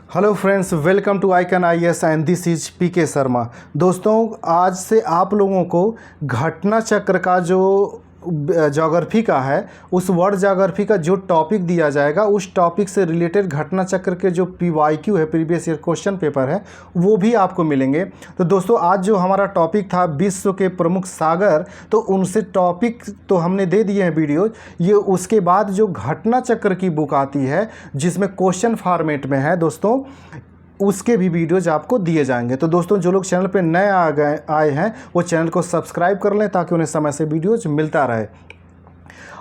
Hello friends, welcome to icon IAS and this is PK Sharma. दोस्तों, आज से आप लोगों को घटना चक्र का जो ज्योग्राफी का है, उस वर्ल्ड ज्योग्राफी का जो टॉपिक दिया जाएगा, उस टॉपिक से रिलेटेड घटना चक्र के जो पीवाईक्यू है, प्रीवियस ईयर क्वेश्चन पेपर है, वो भी आपको मिलेंगे। तो दोस्तों, आज जो हमारा टॉपिक था विश्व के प्रमुख सागर, तो उनसे टॉपिक तो हमने दे दिए हैं वीडियो। ये उसके बाद जो घटना चक्र की बुक आती है जिसमें क्वेश्चन फॉर्मेट में है दोस्तों, उसके भी वीडियोज आपको दिए जाएंगे। तो दोस्तों, जो लोग चैनल पे नए आए हैं वो चैनल को सब्सक्राइब कर लें ताकि उन्हें समय से वीडियोज मिलता रहे।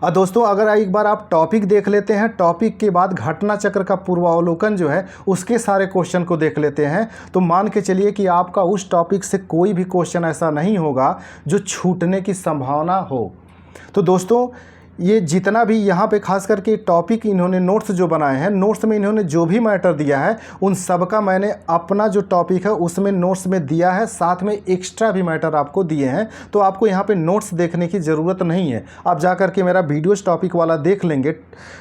और दोस्तों, अगर एक बार आप टॉपिक देख लेते हैं, टॉपिक के बाद घटना चक्र का पूर्वावलोकन जो है उसके सारे क्वेश्चन को देख लेते हैं, तो मान के चलिए कि आपका उस टॉपिक से कोई भी क्वेश्चन ऐसा नहीं होगा जो छूटने की संभावना हो। तो दोस्तों, ये जितना भी यहाँ पे खास करके टॉपिक इन्होंने नोट्स जो बनाए हैं, नोट्स में इन्होंने जो भी मैटर दिया है उन सब का मैंने अपना जो टॉपिक है उसमें नोट्स में दिया है, साथ में एक्स्ट्रा भी मैटर आपको दिए हैं। तो आपको यहाँ पे नोट्स देखने की ज़रूरत नहीं है, आप जा कर के मेरा वीडियोस टॉपिक वाला देख लेंगे।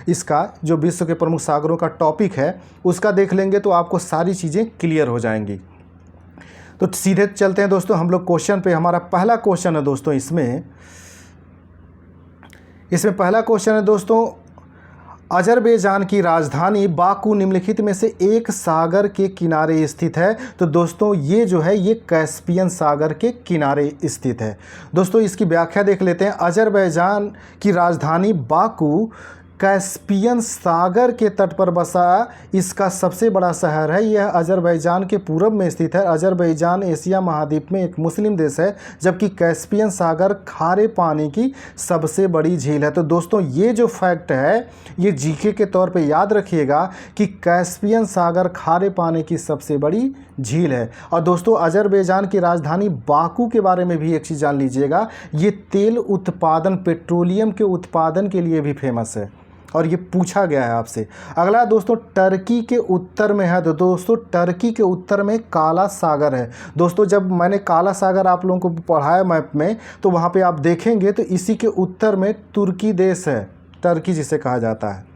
इसका जो विश्व के प्रमुख सागरों का टॉपिक है उसका देख लेंगे तो आपको सारी चीज़ें क्लियर हो जाएंगी। तो सीधे चलते हैं दोस्तों हम लोग क्वेश्चन पे। हमारा पहला क्वेश्चन है दोस्तों, इसमें पहला क्वेश्चन है दोस्तों, अजरबैजान की राजधानी बाकू निम्नलिखित में से एक सागर के किनारे स्थित है। तो दोस्तों, ये जो है ये कैस्पियन सागर के किनारे स्थित है। दोस्तों, इसकी व्याख्या देख लेते हैं। अजरबैजान की राजधानी बाकू कैस्पियन सागर के तट पर बसा इसका सबसे बड़ा शहर है। यह अजरबैजान के पूरब में स्थित है। अजरबैजान एशिया महाद्वीप में एक मुस्लिम देश है, जबकि कैस्पियन सागर खारे पानी की सबसे बड़ी झील है। तो दोस्तों, ये जो फैक्ट है ये जीके के तौर पे याद रखिएगा कि कैस्पियन सागर खारे पानी की सबसे बड़ी झील है। और दोस्तों, अजरबैजान की राजधानी बाकू के बारे में भी एक चीज़ जान लीजिएगा, ये तेल उत्पादन, पेट्रोलियम के उत्पादन के लिए भी फेमस है और ये पूछा गया है आपसे। अगला दोस्तों, टर्की के उत्तर में है। तो दोस्तों, टर्की के उत्तर में काला सागर है। दोस्तों, जब मैंने काला सागर आप लोगों को पढ़ाया मैप में, तो वहाँ पे आप देखेंगे तो इसी के उत्तर में तुर्की देश है, टर्की जिसे कहा जाता है।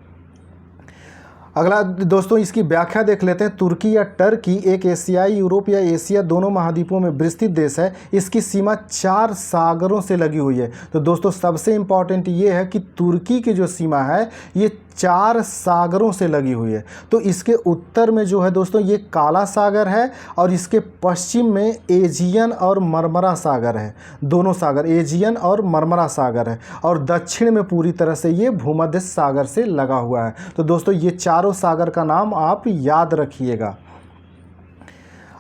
अगला दोस्तों, इसकी व्याख्या देख लेते हैं। तुर्की या टर्की एक एशियाई, यूरोप या एशिया दोनों महाद्वीपों में विस्तृत देश है। इसकी सीमा 4 सागरों से लगी हुई है। तो दोस्तों, सबसे इम्पॉर्टेंट ये है कि तुर्की की जो सीमा है ये 4 सागरों से लगी हुई है। तो इसके उत्तर में जो है दोस्तों ये काला सागर है, और इसके पश्चिम में एजियन और मरमरा सागर है। दोनों सागर, एजियन और मरमरा सागर है, और दक्षिण में पूरी तरह से ये भूमध्य सागर से लगा हुआ है। तो दोस्तों, ये चारों सागर का नाम आप याद रखिएगा।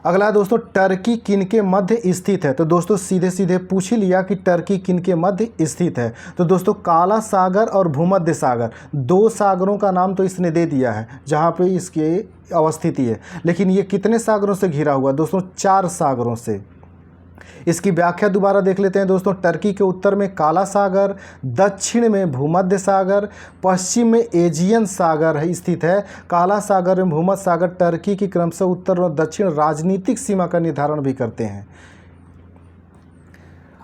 अगला दोस्तों, टर्की किनके मध्य स्थित है। तो दोस्तों, सीधे सीधे पूछ ही लिया कि टर्की किनके मध्य स्थित है। तो दोस्तों, काला सागर और भूमध्य सागर, 2 सागरों का नाम तो इसने दे दिया है जहाँ पे इसकी अवस्थिति है, लेकिन ये कितने सागरों से घिरा हुआ दोस्तों? 4 सागरों से। इसकी व्याख्या दोबारा देख लेते हैं दोस्तों। टर्की के उत्तर में काला सागर, दक्षिण में भूमध्य सागर, पश्चिम में एजियन सागर है स्थित है। काला सागर एवं भूमध्य सागर टर्की की क्रमशः उत्तर और दक्षिण राजनीतिक सीमा का निर्धारण भी करते हैं।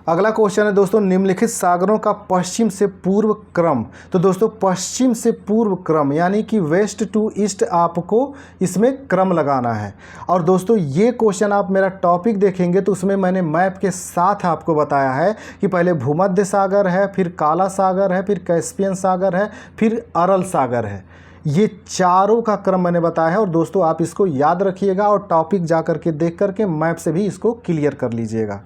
अगला क्वेश्चन है दोस्तों, निम्नलिखित सागरों का पश्चिम से पूर्व क्रम। तो दोस्तों, पश्चिम से पूर्व क्रम यानी कि वेस्ट टू ईस्ट आपको इसमें क्रम लगाना है। और दोस्तों, ये क्वेश्चन आप मेरा टॉपिक देखेंगे तो उसमें मैंने मैप के साथ आपको बताया है कि पहले भूमध्य सागर है, फिर काला सागर है, फिर कैस्पियन सागर है, फिर अरल सागर है। ये चारों का क्रम मैंने बताया है। और दोस्तों, आप इसको याद रखिएगा और टॉपिक जा करके देख करके मैप से भी इसको क्लियर कर लीजिएगा।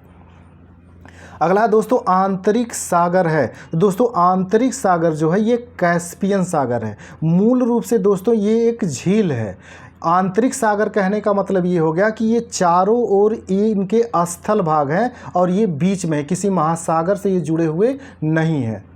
अगला दोस्तों, आंतरिक सागर है। दोस्तों, आंतरिक सागर जो है ये कैस्पियन सागर है। मूल रूप से दोस्तों ये एक झील है। आंतरिक सागर कहने का मतलब ये हो गया कि ये चारों ओर ये इनके स्थल भाग हैं और ये बीच में किसी महासागर से ये जुड़े हुए नहीं है।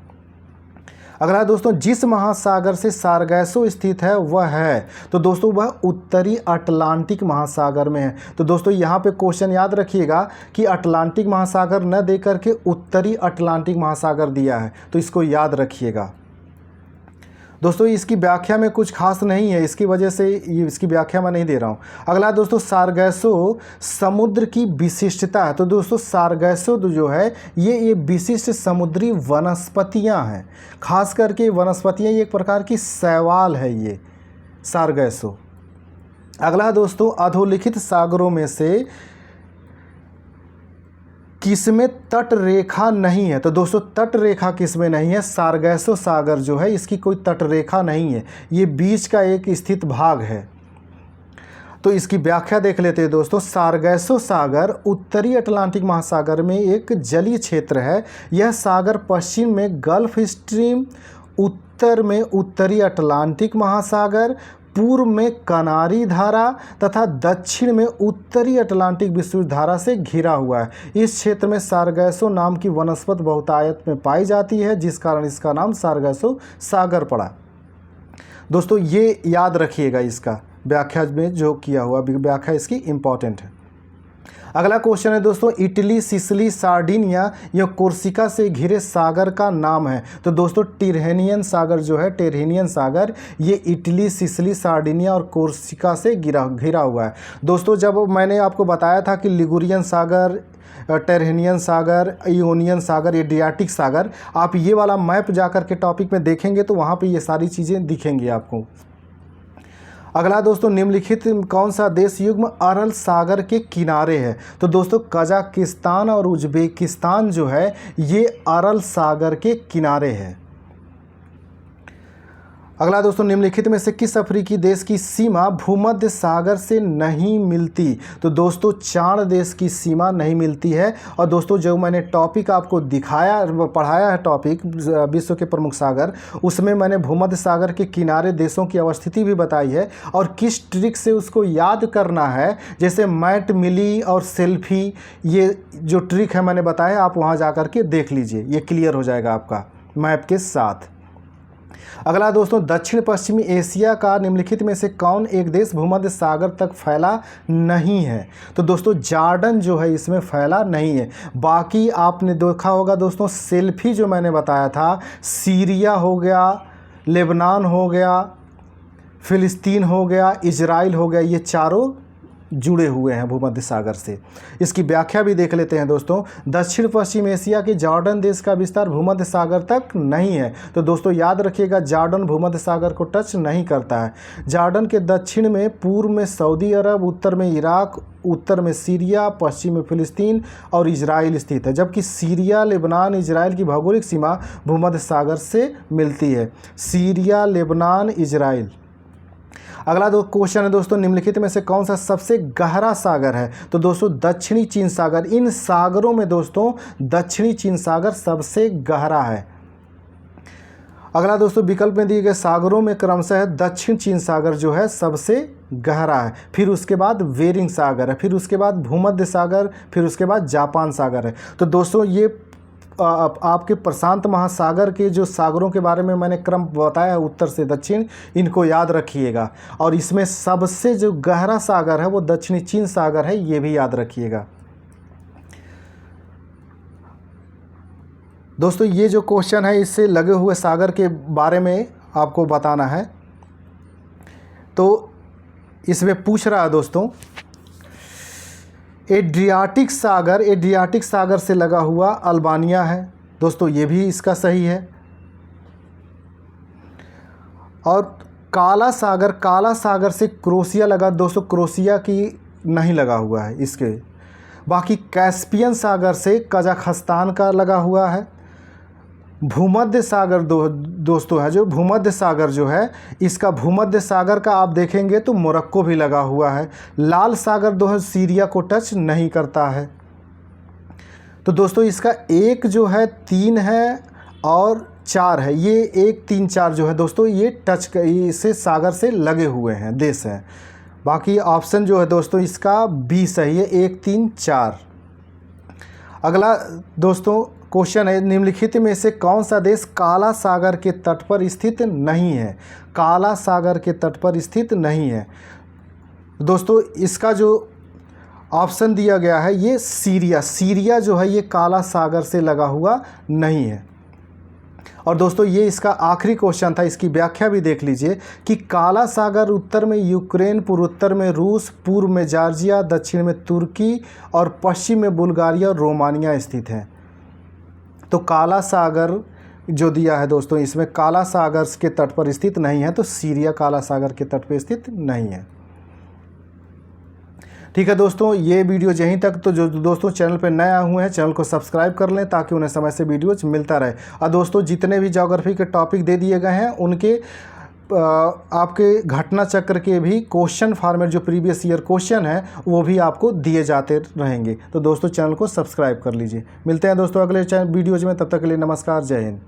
अगला दोस्तों, जिस महासागर से सारगैसो स्थित है वह है। तो दोस्तों, वह उत्तरी अटलांटिक महासागर में है। तो दोस्तों, यहाँ पे क्वेश्चन याद रखिएगा कि अटलांटिक महासागर न देकर के उत्तरी अटलांटिक महासागर दिया है, तो इसको याद रखिएगा। दोस्तों, इसकी व्याख्या में कुछ खास नहीं है, इसकी वजह से इसकी व्याख्या मैं नहीं दे रहा हूँ। अगला दोस्तों, सारगैसो समुद्र की विशिष्टता है। तो दोस्तों, सारगैसो जो है ये विशिष्ट समुद्री वनस्पतियाँ हैं। खास करके वनस्पतियाँ एक प्रकार की शैवाल है ये सारगैसो। अगला दोस्तों, अधोलिखित सागरों में से किसमें तट रेखा नहीं है? तो दोस्तों तट रेखा किसमें नहीं है? सारगैसो सागर जो है इसकी कोई तट रेखा नहीं है, ये बीच का एक स्थित भाग है। तो इसकी व्याख्या देख लेते हैं दोस्तों। सारगैसो सागर उत्तरी अटलांटिक महासागर में एक जलीय क्षेत्र है। यह सागर पश्चिम में गल्फ स्ट्रीम, उत्तर में उत्तरी अटलांटिक महासागर, पूर्व में कनारी धारा तथा दक्षिण में उत्तरी अटलांटिक विषुवत धारा से घिरा हुआ है। इस क्षेत्र में सारगैसो नाम की वनस्पति बहुतायत में पाई जाती है, जिस कारण इसका नाम सारगैसो सागर पड़ा। दोस्तों ये याद रखिएगा, इसका व्याख्या में जो किया हुआ व्याख्या इसकी इम्पॉर्टेंट है। अगला क्वेश्चन है दोस्तों, इटली, सिसिली, सार्डिनिया या कोर्सिका से घिरे सागर का नाम है? तो दोस्तों टिरहेनियन सागर जो है, टिरहेनियन सागर, ये इटली, सिसिली, सार्डिनिया और कोर्सिका से घिरा हुआ है। दोस्तों जब मैंने आपको बताया था कि लिगुरियन सागर, टिरहेनियन सागर, इयोनियन सागर, एड्रियाटिक सागर, आप ये वाला मैप जाकर के टॉपिक में देखेंगे तो वहाँ पे ये सारी चीज़ें दिखेंगी आपको। अगला दोस्तों, निम्नलिखित कौन सा देश युग्म अरल सागर के किनारे है? तो दोस्तों कजाकिस्तान और उज्बेकिस्तान जो है ये अरल सागर के किनारे है। अगला दोस्तों, निम्नलिखित में से किस अफ्रीकी देश की सीमा भूमध्य सागर से नहीं मिलती? तो दोस्तों चार देश की सीमा नहीं मिलती है। और दोस्तों जो मैंने टॉपिक आपको दिखाया, पढ़ाया है टॉपिक विश्व के प्रमुख सागर, उसमें मैंने भूमध्य सागर के किनारे देशों की अवस्थिति भी बताई है और किस ट्रिक से उसको याद करना है, जैसे मैट मिली और सेल्फी, ये जो ट्रिक है मैंने बताया, आप वहाँ जा कर के देख लीजिए, ये क्लियर हो जाएगा आपका मैप के साथ। अगला दोस्तों, दक्षिण पश्चिमी एशिया का निम्नलिखित में से कौन एक देश भूमध्य सागर तक फैला नहीं है? तो दोस्तों जॉर्डन जो है इसमें फैला नहीं है। बाकी आपने देखा होगा दोस्तों, सेल्फी जो मैंने बताया था, सीरिया हो गया, लेबनान हो गया, फ़िलिस्तीन हो गया, इजराइल हो गया, ये चारों जुड़े हुए हैं भूमध्य सागर से। इसकी व्याख्या भी देख लेते हैं दोस्तों। दक्षिण पश्चिम एशिया के जॉर्डन देश का विस्तार भूमध्य सागर तक नहीं है। तो दोस्तों याद रखिएगा, जॉर्डन भूमध्य सागर को टच नहीं करता है। जॉर्डन के दक्षिण में, पूर्व में सऊदी अरब, उत्तर में इराक, उत्तर में सीरिया, पश्चिम में फ़िलिस्तीन और इजराइल स्थित है। जबकि सीरिया, लेबनान, इजराइल की भौगोलिक सीमा भूमध्य सागर से मिलती है। Syria, Lebanon, Israel. अगला क्वेश्चन है दोस्तों, निम्नलिखित में से कौन सा सबसे गहरा सागर है? तो दोस्तों दक्षिणी चीन सागर। इन सागरों में दोस्तों दक्षिणी चीन सागर सबसे गहरा है। अगला दोस्तों, विकल्प में दिए गए सागरों में क्रमशः दक्षिण चीन सागर जो है सबसे गहरा है, फिर उसके बाद बेरिंग सागर है, फिर उसके बाद भूमध्य सागर, फिर उसके बाद जापान सागर है। तो दोस्तों ये आपके प्रशांत महासागर के जो सागरों के बारे में मैंने क्रम बताया, उत्तर से दक्षिण, इनको याद रखिएगा। और इसमें सबसे जो गहरा सागर है वो दक्षिणी चीन सागर है, ये भी याद रखिएगा। दोस्तों ये जो क्वेश्चन है इससे लगे हुए सागर के बारे में आपको बताना है। तो इसमें पूछ रहा है दोस्तों, एड्रियाटिक सागर से लगा हुआ अल्बानिया है। दोस्तों ये भी इसका सही है। और काला सागर से क्रोशिया लगा। दोस्तों क्रोशिया की नहीं लगा हुआ है इसके। बाकी कैस्पियन सागर से कजाकिस्तान का लगा हुआ है। भूमध्य सागर दोस्तों है, जो भूमध्य सागर जो है, इसका भूमध्य सागर का आप देखेंगे तो मोरक्को भी लगा हुआ है। लाल सागर जो है सीरिया को टच नहीं करता है। तो दोस्तों इसका एक जो है 3 है और 4 है, ये 1, 3, 4 जो है दोस्तों ये टच इसे सागर से लगे हुए हैं देश हैं। बाकी ऑप्शन जो है दोस्तों इसका बी सही है, 1, 3, 4। अगला दोस्तों क्वेश्चन है, निम्नलिखित में से कौन सा देश काला सागर के तट पर स्थित नहीं है? काला सागर के तट पर स्थित नहीं है। दोस्तों इसका जो ऑप्शन दिया गया है ये सीरिया जो है ये काला सागर से लगा हुआ नहीं है। और दोस्तों ये इसका आखिरी क्वेश्चन था, इसकी व्याख्या भी देख लीजिए कि काला सागर उत्तर में यूक्रेन, पूर्वोत्तर में रूस, पूर्व में जॉर्जिया, दक्षिण में तुर्की और पश्चिम में बुल्गारिया और रोमानिया स्थित है। तो काला सागर जो दिया है दोस्तों, इसमें काला सागर के तट पर स्थित नहीं है, तो सीरिया काला सागर के तट पर स्थित नहीं है। ठीक है दोस्तों, ये वीडियो यहीं तक। तो जो दोस्तों चैनल पर नए आए हुए हैं चैनल को सब्सक्राइब कर लें ताकि उन्हें समय से वीडियोज मिलता रहे। और दोस्तों जितने भी ज्योग्राफी के टॉपिक दे दिए गए हैं उनके आपके घटना चक्र के भी क्वेश्चन फॉर्मेट जो प्रीवियस ईयर क्वेश्चन है वो भी आपको दिए जाते रहेंगे। तो दोस्तों चैनल को सब्सक्राइब कर लीजिए। मिलते हैं दोस्तों अगले वीडियोज में, तब तक के लिए नमस्कार, जय हिंद।